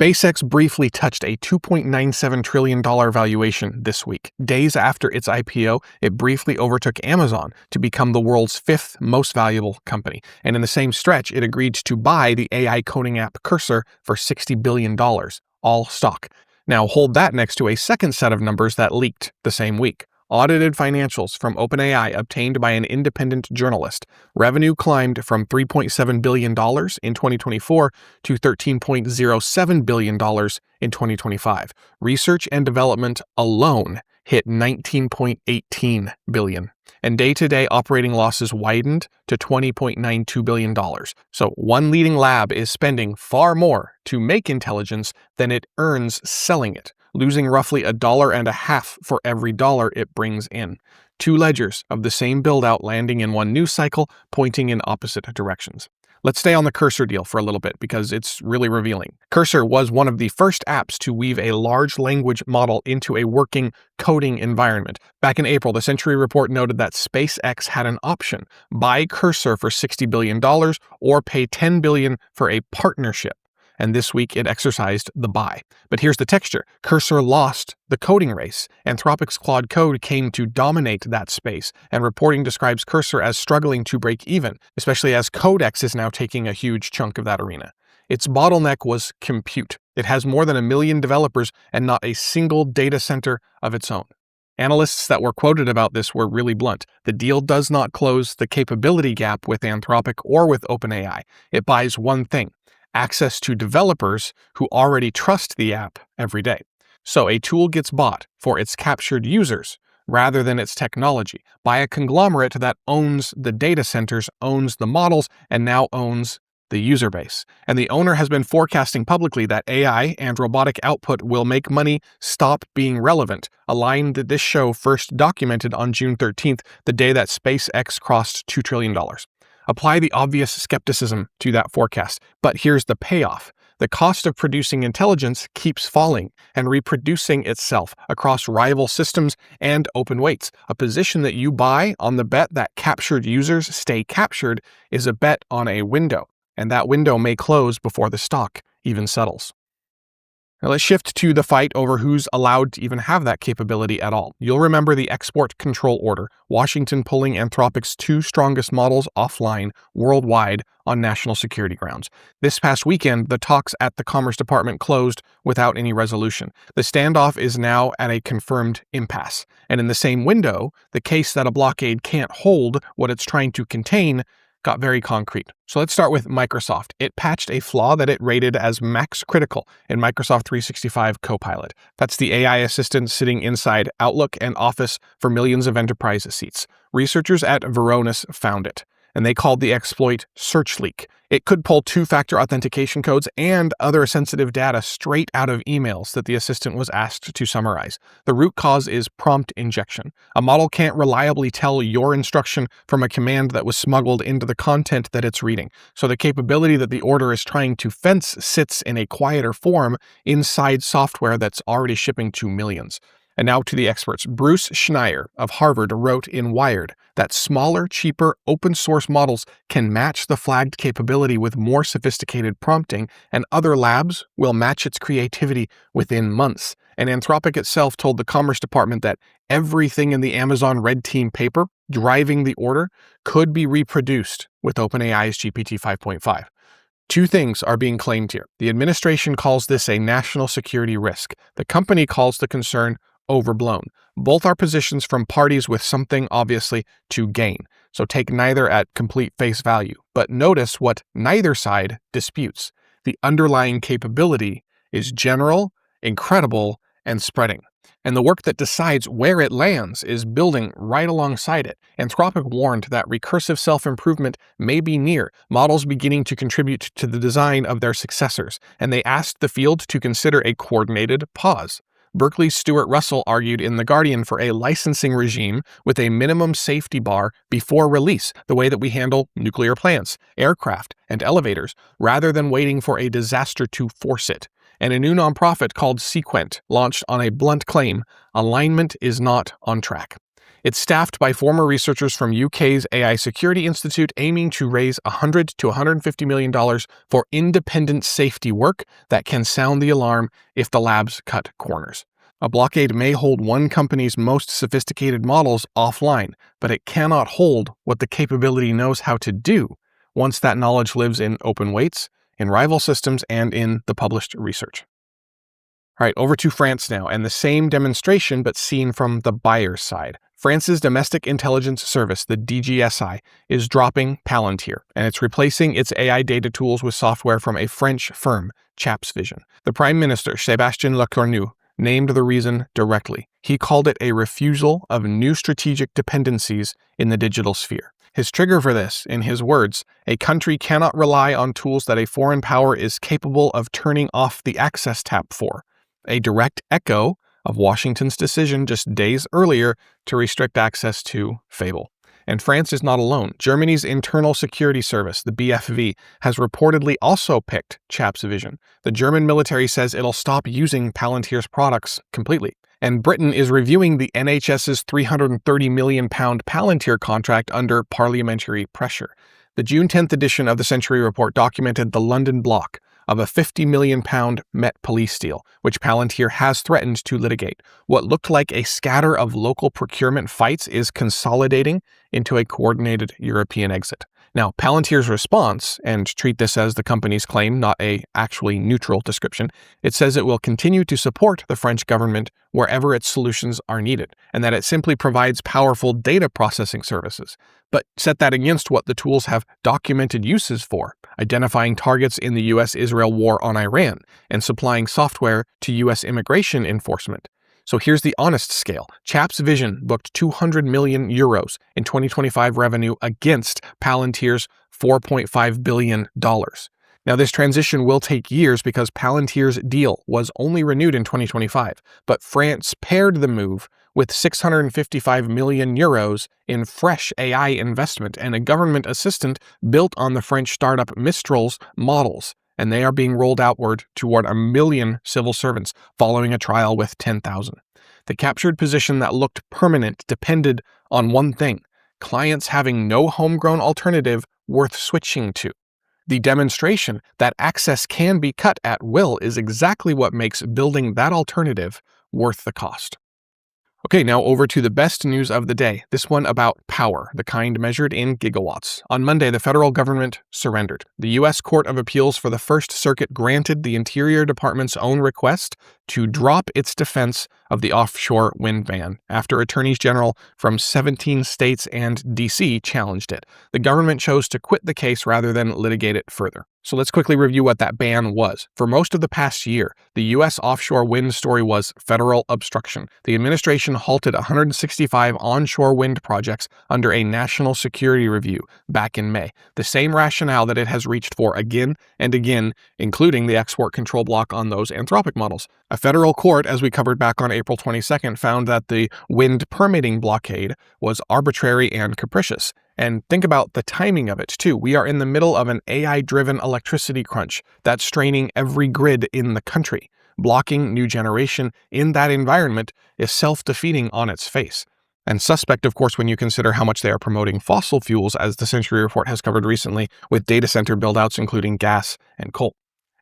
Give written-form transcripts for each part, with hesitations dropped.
SpaceX briefly touched a $2.97 trillion valuation this week. Days after its IPO, it briefly overtook Amazon to become the world's fifth most valuable company. And in the same stretch, it agreed to buy the AI coding app Cursor for $60 billion, all stock. Now hold that next to a second set of numbers that leaked the same week. Audited financials from OpenAI obtained by an independent journalist. Revenue climbed from $3.7 billion in 2024 to $13.07 billion in 2025. Research and development alone hit $19.18 billion. And day-to-day operating losses widened to $20.92 billion. So one leading lab is spending far more to make intelligence than it earns selling it, losing roughly $1.50 for every dollar it brings in. Two ledgers of the same build-out landing in one news cycle, pointing in opposite directions. Let's stay on the Cursor deal for a little bit because it's really revealing. Cursor was one of the first apps to weave a large language model into a working coding environment. Back in April, the Century Report noted that SpaceX had an option: buy Cursor for $60 billion or pay $10 billion for a partnership. And this week it exercised the buy. But here's the texture. Cursor lost the coding race. Anthropic's Claude Code came to dominate that space, and reporting describes Cursor as struggling to break even, especially as Codex is now taking a huge chunk of that arena. Its bottleneck was compute. It has more than 1 million developers and not a single data center of its own. Analysts that were quoted about this were really blunt. The deal does not close the capability gap with Anthropic or with OpenAI. It buys one thing: access to developers who already trust the app every day. So a tool gets bought for its captured users rather than its technology by a conglomerate that owns the data centers, owns the models, and now owns the user base. And the owner has been forecasting publicly that AI and robotic output will make money stop being relevant, a line that this show first documented on June 13th, the day that SpaceX crossed $2 trillion. Apply the obvious skepticism to that forecast, but here's the payoff. The cost of producing intelligence keeps falling and reproducing itself across rival systems and open weights. A position that you buy on the bet that captured users stay captured is a bet on a window, and that window may close before the stock even settles. Now let's shift to the fight over who's allowed to even have that capability at all. You'll remember the export control order, Washington pulling Anthropic's 2 strongest models offline worldwide on national security grounds. This past weekend, the talks at the Commerce Department closed without any resolution. The standoff is now at a confirmed impasse. And in the same window, the case that a blockade can't hold what it's trying to contain got very concrete. So let's start with Microsoft. It patched a flaw that it rated as max critical in Microsoft 365 Copilot. That's the AI assistant sitting inside Outlook and Office for millions of enterprise seats. Researchers at Varonis found it, and they called the exploit search leak. It could pull 2-factor authentication codes and other sensitive data straight out of emails that the assistant was asked to summarize. The root cause is prompt injection. A model can't reliably tell your instruction from a command that was smuggled into the content that it's reading. So the capability that the order is trying to fence sits in a quieter form inside software that's already shipping to millions. And now to the experts. Bruce Schneier of Harvard wrote in Wired that smaller, cheaper, open-source models can match the flagged capability with more sophisticated prompting, and other labs will match its creativity within months. And Anthropic itself told the Commerce Department that everything in the Amazon Red Team paper driving the order could be reproduced with OpenAI's GPT 5.5. Two things are being claimed here. The administration calls this a national security risk. The company calls the concern overblown. Both are positions from parties with something, obviously, to gain. So take neither at complete face value. But notice what neither side disputes. The underlying capability is general, incredible, and spreading. And the work that decides where it lands is building right alongside it. Anthropic warned that recursive self-improvement may be near, models beginning to contribute to the design of their successors, and they asked the field to consider a coordinated pause. Berkeley's Stuart Russell argued in The Guardian for a licensing regime with a minimum safety bar before release, the way that we handle nuclear plants, aircraft, and elevators, rather than waiting for a disaster to force it. And a new nonprofit called Sequent launched on a blunt claim: alignment is not on track. It's staffed by former researchers from UK's AI Security Institute, aiming to raise $100 to $150 million for independent safety work that can sound the alarm if the labs cut corners. A blockade may hold one company's most sophisticated models offline, but it cannot hold what the capability knows how to do once that knowledge lives in open weights, in rival systems, and in the published research. All right, over to France now, and the same demonstration but seen from the buyer's side. France's Domestic Intelligence Service, the DGSI, is dropping Palantir, and it's replacing its AI data tools with software from a French firm, ChapsVision. The Prime Minister, Sébastien Lecornu, named the reason directly. He called it a refusal of new strategic dependencies in the digital sphere. His trigger for this, in his words, a country cannot rely on tools that a foreign power is capable of turning off the access tap for, a direct echo of Washington's decision just days earlier to restrict access to Fable. And France is not alone. Germany's Internal Security Service, the BFV, has reportedly also picked ChapsVision. The German military says it'll stop using Palantir's products completely. And Britain is reviewing the NHS's £330 million Palantir contract under parliamentary pressure. The June 10th edition of the Century Report documented the London block of a £50 million Met Police deal, which Palantir has threatened to litigate. What looked like a scatter of local procurement fights is consolidating into a coordinated European exit. Now, Palantir's response, and treat this as the company's claim, not a actually neutral description, it says it will continue to support the French government wherever its solutions are needed, and that it simply provides powerful data processing services. But set that against what the tools have documented uses for, identifying targets in the US-Israel war on Iran, and supplying software to US immigration enforcement. So here's the honest scale. ChapsVision booked €200 million in 2025 revenue against Palantir's $4.5 billion. Now, this transition will take years because Palantir's deal was only renewed in 2025, but France paired the move with €655 million in fresh AI investment and a government assistant built on the French startup Mistral's models, and they are being rolled outward toward 1 million civil servants following a trial with 10,000. The captured position that looked permanent depended on one thing: clients having no homegrown alternative worth switching to. The demonstration that access can be cut at will is exactly what makes building that alternative worth the cost. Okay, now over to the best news of the day, this one about power, the kind measured in gigawatts. On Monday, the federal government surrendered. The U.S. Court of Appeals for the First Circuit granted the Interior Department's own request to drop its defense of the offshore wind ban after attorneys general from 17 states and D.C. challenged it. The government chose to quit the case rather than litigate it further. So let's quickly review what that ban was. For most of the past year, the U.S. offshore wind story was federal obstruction. The administration halted 165 onshore wind projects under a national security review back in May, the same rationale that it has reached for again and again, including the export control block on those Anthropic models. A federal court, as we covered back on April 22nd, found that the wind permitting blockade was arbitrary and capricious. And think about the timing of it, too. We are in the middle of an AI-driven electricity crunch that's straining every grid in the country. Blocking new generation in that environment is self-defeating on its face. And suspect, of course, when you consider how much they are promoting fossil fuels, as the Century Report has covered recently, with data center buildouts including gas and coal.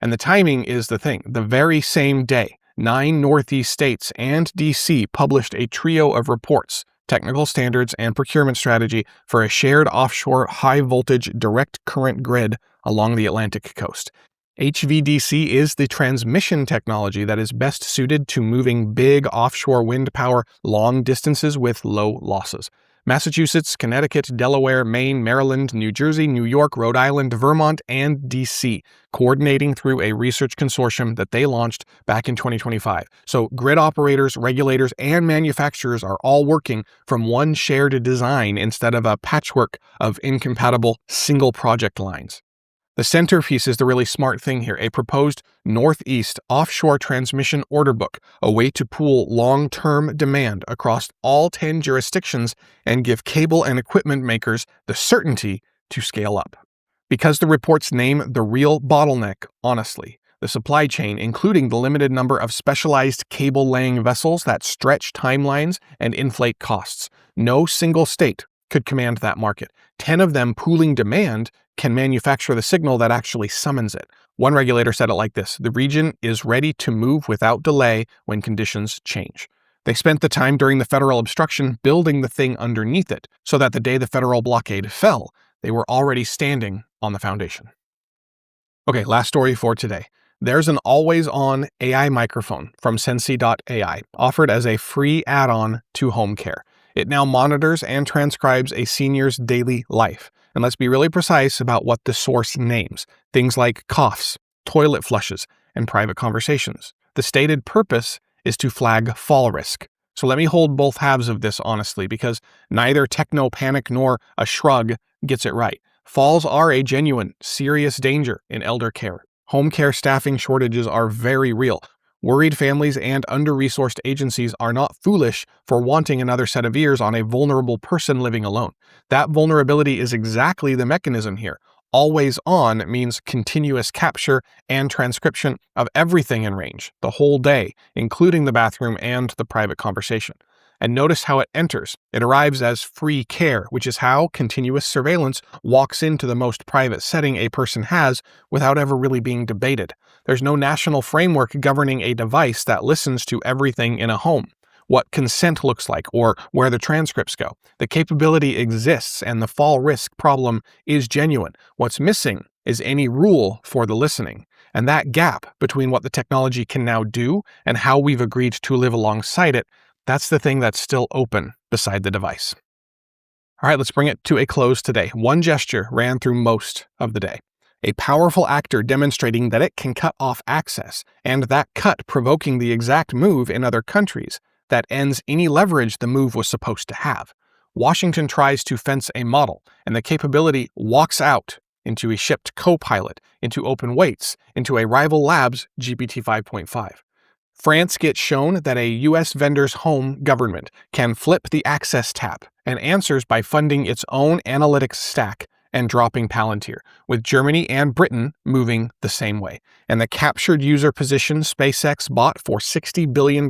And the timing is the thing. The very same day, 9 Northeast states and D.C. published a trio of reports, technical standards, and procurement strategy for a shared offshore high-voltage direct current grid along the Atlantic coast. HVDC is the transmission technology that is best suited to moving big offshore wind power long distances with low losses. Massachusetts, Connecticut, Delaware, Maine, Maryland, New Jersey, New York, Rhode Island, Vermont, and D.C., coordinating through a research consortium that they launched back in 2025. So grid operators, regulators, and manufacturers are all working from one shared design instead of a patchwork of incompatible single project lines. The centerpiece is the really smart thing here, a proposed Northeast offshore transmission order book, a way to pool long-term demand across all 10 jurisdictions and give cable and equipment makers the certainty to scale up. Because the reports name the real bottleneck, honestly, the supply chain, including the limited number of specialized cable-laying vessels that stretch timelines and inflate costs. No single state could command that market. 10 of them pooling demand can manufacture the signal that actually summons it. One regulator said it like this: the region is ready to move without delay when conditions change. They spent the time during the federal obstruction building the thing underneath it, so that the day the federal blockade fell, they were already standing on the foundation. Okay, last story for today. There's an always-on AI microphone from Sensi.ai, offered as a free add-on to home care. It now monitors and transcribes a senior's daily life. And let's be really precise about what the source names. Things like coughs, toilet flushes, and private conversations. The stated purpose is to flag fall risk. So let me hold both halves of this honestly, because neither techno-panic nor a shrug gets it right. Falls are a genuine, serious danger in elder care. Home care staffing shortages are very real. Worried families and under-resourced agencies are not foolish for wanting another set of ears on a vulnerable person living alone. That vulnerability is exactly the mechanism here. Always on means continuous capture and transcription of everything in range, the whole day, including the bathroom and the private conversation. And notice how it enters. It arrives as free care, which is how continuous surveillance walks into the most private setting a person has without ever really being debated. There's no national framework governing a device that listens to everything in a home, what consent looks like, or where the transcripts go. The capability exists, and the fall risk problem is genuine. What's missing is any rule for the listening. And that gap between what the technology can now do and how we've agreed to live alongside it, that's the thing that's still open beside the device. All right, let's bring it to a close today. One gesture ran through most of the day. A powerful actor demonstrating that it can cut off access, and that cut provoking the exact move in other countries that ends any leverage the move was supposed to have. Washington tries to fence a model, and the capability walks out into a shipped Copilot, into open weights, into a rival lab's GPT 5.5. France gets shown that a US vendor's home government can flip the access tap and answers by funding its own analytics stack and dropping Palantir, with Germany and Britain moving the same way. And the captured user position SpaceX bought for $60 billion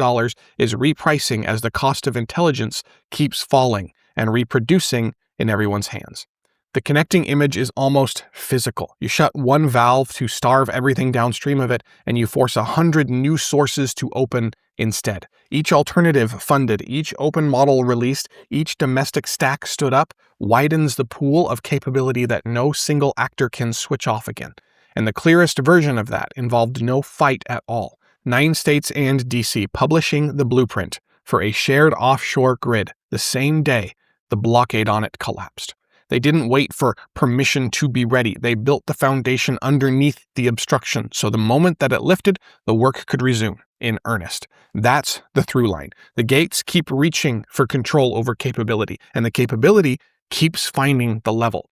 is repricing as the cost of intelligence keeps falling and reproducing in everyone's hands. The connecting image is almost physical. You shut one valve to starve everything downstream of it, and you force 100 new sources to open instead. Each alternative funded, each open model released, each domestic stack stood up, widens the pool of capability that no single actor can switch off again. And the clearest version of that involved no fight at all. 9 states and DC publishing the blueprint for a shared offshore grid the same day the blockade on it collapsed. They didn't wait for permission to be ready. They built the foundation underneath the obstruction, so the moment that it lifted, the work could resume in earnest. That's the through line. The gates keep reaching for control over capability, and the capability keeps finding the level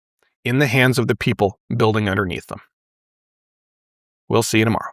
in the hands of the people building underneath them. We'll see you tomorrow.